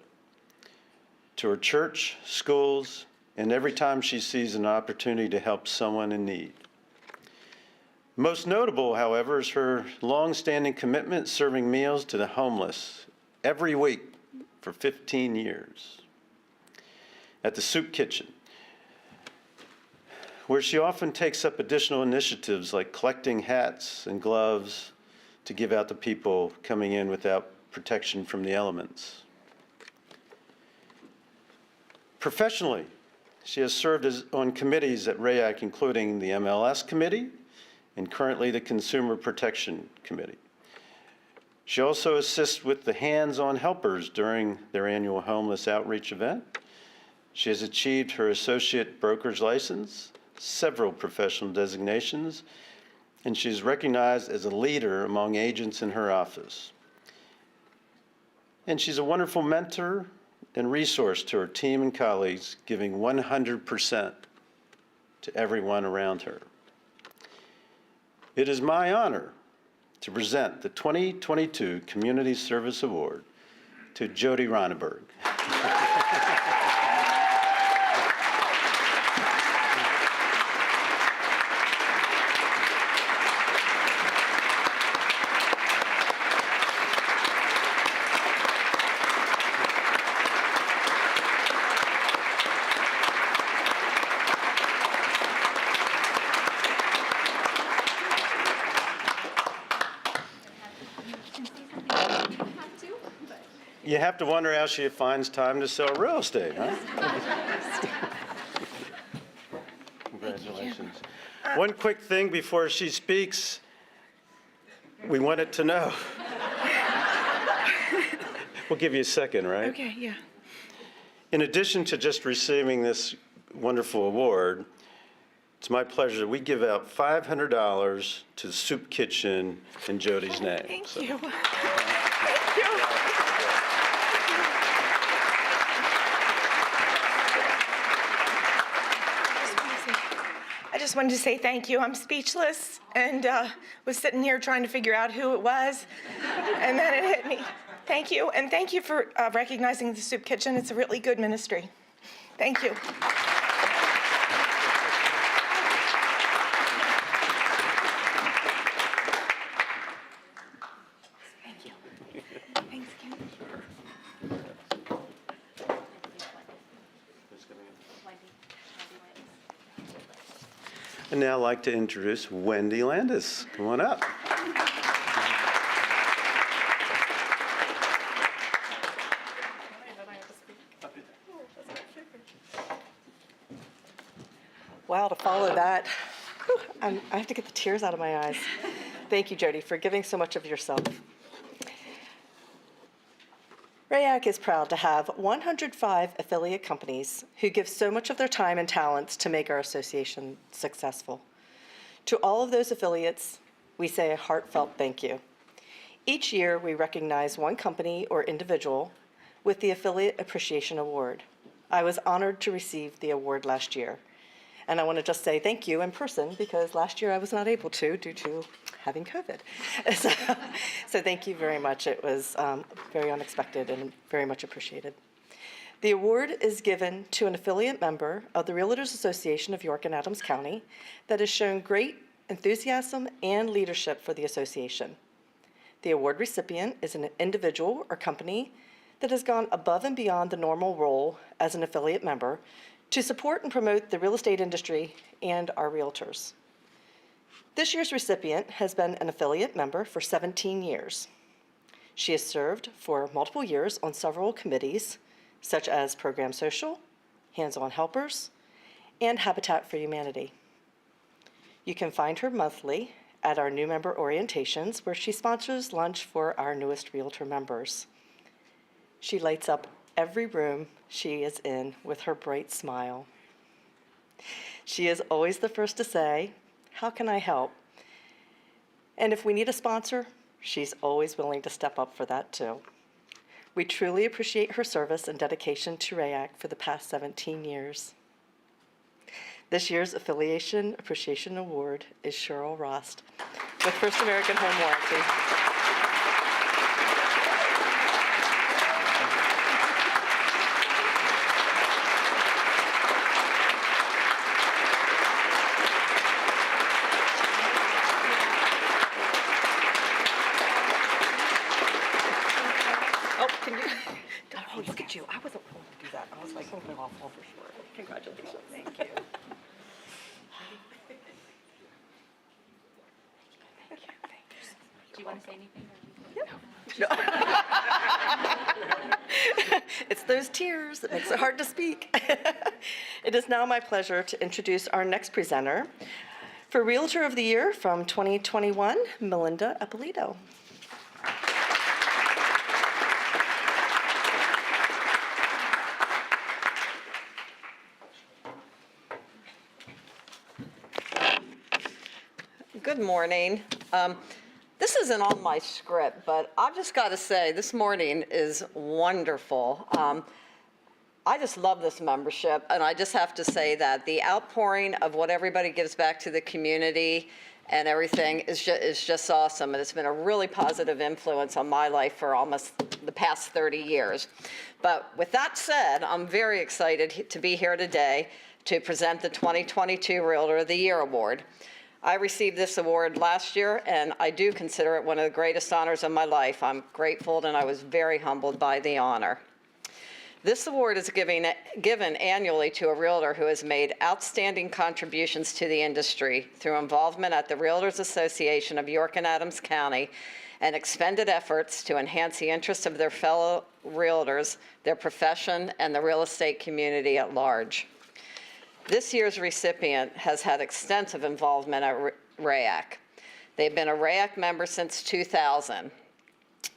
to her church, schools, and every time she sees an opportunity to help someone in need. Most notable, however, is her long-standing commitment serving meals to the homeless every week for 15 years. At the soup kitchen, where she often takes up additional initiatives like collecting hats and gloves to give out to people coming in without protection from the elements. Professionally, she has served on committees at RAYAC, including the MLS Committee and currently the Consumer Protection Committee. She also assists with the hands-on helpers during their annual homeless outreach event. She has achieved her associate broker's license, several professional designations, and she is recognized as a leader among agents in her office. And she's a wonderful mentor and resource to her team and colleagues, giving 100% to everyone around her. It is my honor to present the 2022 Community Service Award to Jody Ronneberg. You have to wonder how she finds time to sell real estate, huh? Congratulations. One quick thing before she speaks, we wanted to know. We'll give you a second, right? Okay, yeah. In addition to just receiving this wonderful award, it's my pleasure that we give out $500 to the Soup Kitchen in Jody's name. Thank So- you. Thank you. just wanted to say thank you. I'm speechless and was sitting here trying to figure out who it was, and then it hit me. Thank you, and thank you for recognizing the Soup Kitchen. It's a really good ministry. Thank you. Thanks, Kim. I'd now like to introduce Wendy Landis. Come on up. Wow, to follow that. Whew, I have to get the tears out of my eyes. Thank you, Jody, for giving so much of yourself. RAYAC is proud to have 105 affiliate companies who give so much of their time and talents to make our association successful. To all of those affiliates, we say a heartfelt thank you. Each year, we recognize one company or individual with the Affiliate Appreciation Award. I was honored to receive the award last year. And I want to just say thank you in person because last year I was not able to due to having COVID. So thank you very much. It was very unexpected and very much appreciated. The award is given to an affiliate member of the Realtors Association of York and Adams County that has shown great enthusiasm and leadership for the association. The award recipient is an individual or company that has gone above and beyond the normal role as an affiliate member to support and promote the real estate industry and our realtors. This year's recipient has been an affiliate member for 17 years. She has served for multiple years on several committees, such as Program Social, Hands-On Helpers, and Habitat for Humanity. You can find her monthly at our new member orientations, where she sponsors lunch for our newest realtor members. She lights up every room she is in with her bright smile. She is always the first to say, "How can I help?" And if we need a sponsor, she's always willing to step up for that too. We truly appreciate her service and dedication to RAYAC for the past 17 years. This year's Affiliation Appreciation Award is Cheryl Rost with First American Home Warranty. Oh, look at you. I wasn't going to do that. I was like, oh, no, I'll fall for sure. Congratulations. Thank you. Do you want to say anything? It's those tears that makes it hard to speak. It is now my pleasure to introduce our next presenter. For Realtor of the Year from 2021, Melinda Ippolito. Good morning. This isn't on my script, but I've just got to say, this morning is wonderful. I just love this membership, and I just have to say that the outpouring of what everybody gives back to the community and everything is just awesome, and it's been a really positive influence on my life for almost the past 30 years. But with that said, I'm very excited to be here today to present the 2022 Realtor of the Year Award. I received this award last year, and I do consider it one of the greatest honors of my life. I'm grateful, and I was very humbled by the honor. This award is given annually to a realtor who has made outstanding contributions to the industry through involvement at the Realtors Association of York and Adams County and expended efforts to enhance the interests of their fellow realtors, their profession, and the real estate community at large. This year's recipient has had extensive involvement at RAYAC. They've been a RAYAC member since 2000.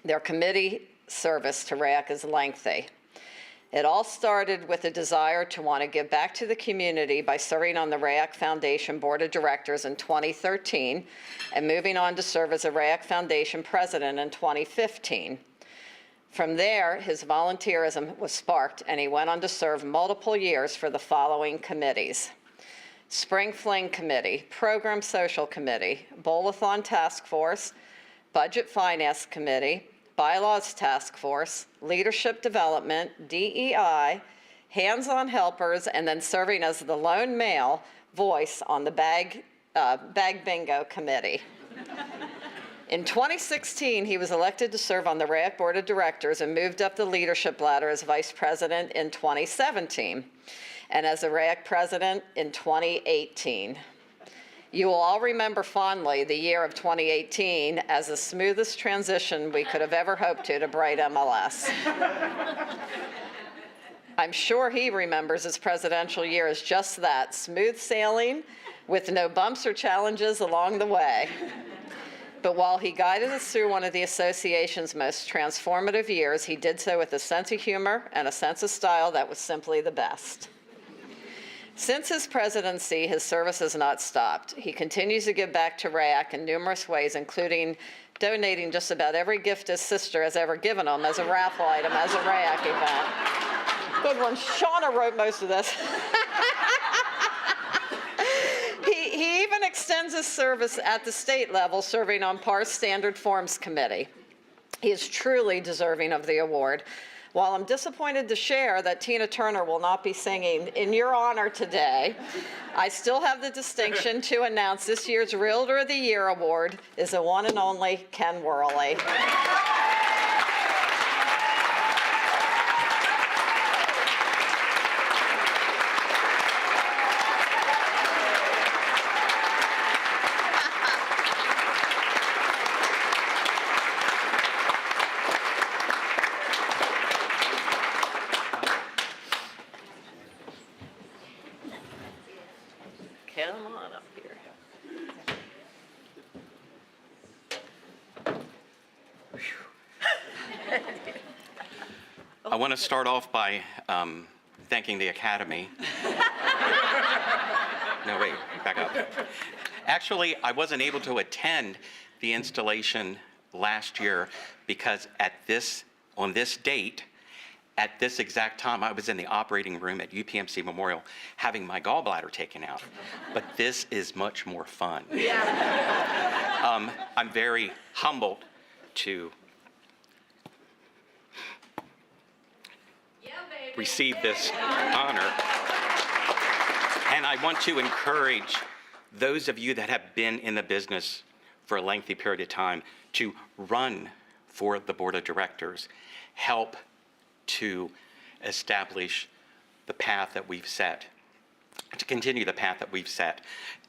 Their committee service to RAYAC is lengthy. It all started with a desire to want to give back to the community by serving on the RAYAC Foundation Board of Directors in 2013 and moving on to serve as a RAYAC Foundation president in 2015. From there, his volunteerism was sparked, and he went on to serve multiple years for the following committees: Spring Fling Committee, Program Social Committee, Bowl-a-thon Task Force, Budget Finance Committee, Bylaws Task Force, Leadership Development, DEI, Hands-on Helpers, and then serving as the lone male voice on the Bag Bingo Committee. In 2016, he was elected to serve on the RAYAC Board of Directors and moved up the leadership ladder as Vice President in 2017, and as a RAYAC President in 2018. You will all remember fondly the year of 2018 as the smoothest transition we could have ever hoped to Bright MLS. I'm sure he remembers his presidential year as just that, smooth sailing with no bumps or challenges along the way. But while he guided us through one of the association's most transformative years, he did so with a sense of humor and a sense of style that was simply the best. Since his presidency, his service has not stopped. He continues to give back to RAYAC in numerous ways, including donating just about every gift his sister has ever given him as a raffle item as a RAYAC event. Good one. Shauna wrote most of this. He even extends his service at the state level, serving on PAR's Standard Forms Committee. He is truly deserving of the award. While I'm disappointed to share that Tina Turner will not be singing in your honor today, I still have the distinction to announce this year's Realtor of the Year award is the one and only Ken Worley. Come on up here. I want to start off by thanking the Academy. No, wait, back up. Actually, I wasn't able to attend the installation last year because on this date, at this exact time, I was in the operating room at UPMC Memorial having my gallbladder taken out. But this is much more fun. Yeah. I'm very humbled to receive this honor. And I want to encourage those of you that have been in the business for a lengthy period of time to run for the board of directors, help to establish the path that we've set, to continue the path that we've set.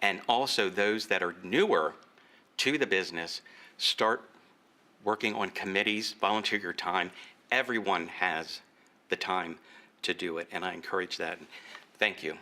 And also those that are newer to the business, start working on committees, volunteer your time. Everyone has the time to do it, and I encourage that. Thank you.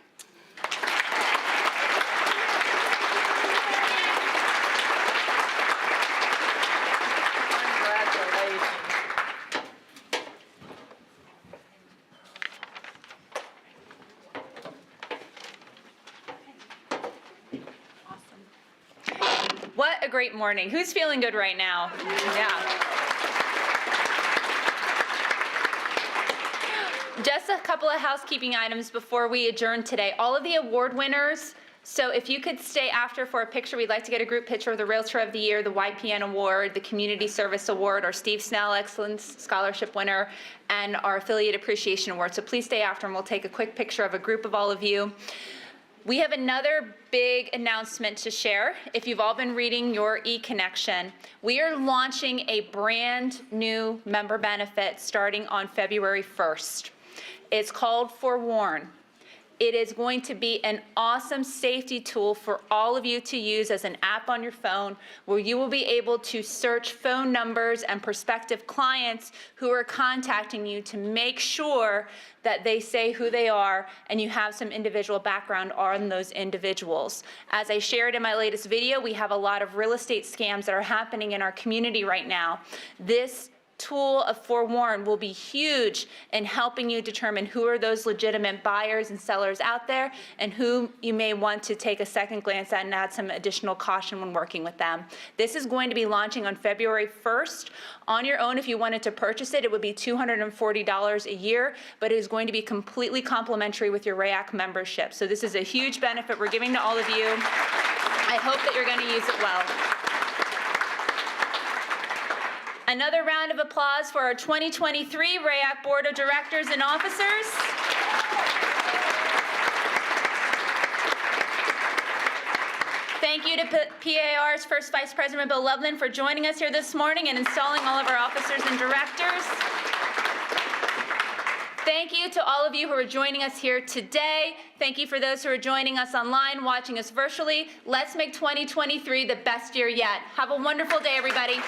What a great morning. Who's feeling good right now? Yeah. Just a couple of housekeeping items before we adjourn today. All of the award winners, so if you could stay after for a picture, we'd like to get a group picture of the Realtor of the Year, the YPN Award, the Community Service Award, our Steve Snell Excellence Scholarship winner, and our Affiliate Appreciation Award. So please stay after and we'll take a quick picture of a group of all of you. We have another big announcement to share. If you've all been reading your e-connection, we are launching a brand new member benefit starting on February 1st. It's called Forewarn. It is going to be an awesome safety tool for all of you to use as an app on your phone, where you will be able to search phone numbers and prospective clients who are contacting you to make sure that they say who they are and you have some individual background on those individuals. As I shared in my latest video, we have a lot of real estate scams that are happening in our community right now. This tool of Forewarn will be huge in helping you determine who are those legitimate buyers and sellers out there and who you may want to take a second glance at and add some additional caution when working with them. This is going to be launching on February 1st. On your own, if you wanted to purchase it, it would be $240 a year, but it is going to be completely complimentary with your RAYAC membership. So this is a huge benefit we're giving to all of you. I hope that you're going to use it well. Another round of applause for our 2023 RAYAC Board of Directors and Officers. Thank you to PAR's first Vice President Bill Loveland for joining us here this morning and installing all of our officers and directors. Thank you to all of you who are joining us here today. Thank you for those who are joining us online, watching us virtually. Let's make 2023 the best year yet. Have a wonderful day, everybody.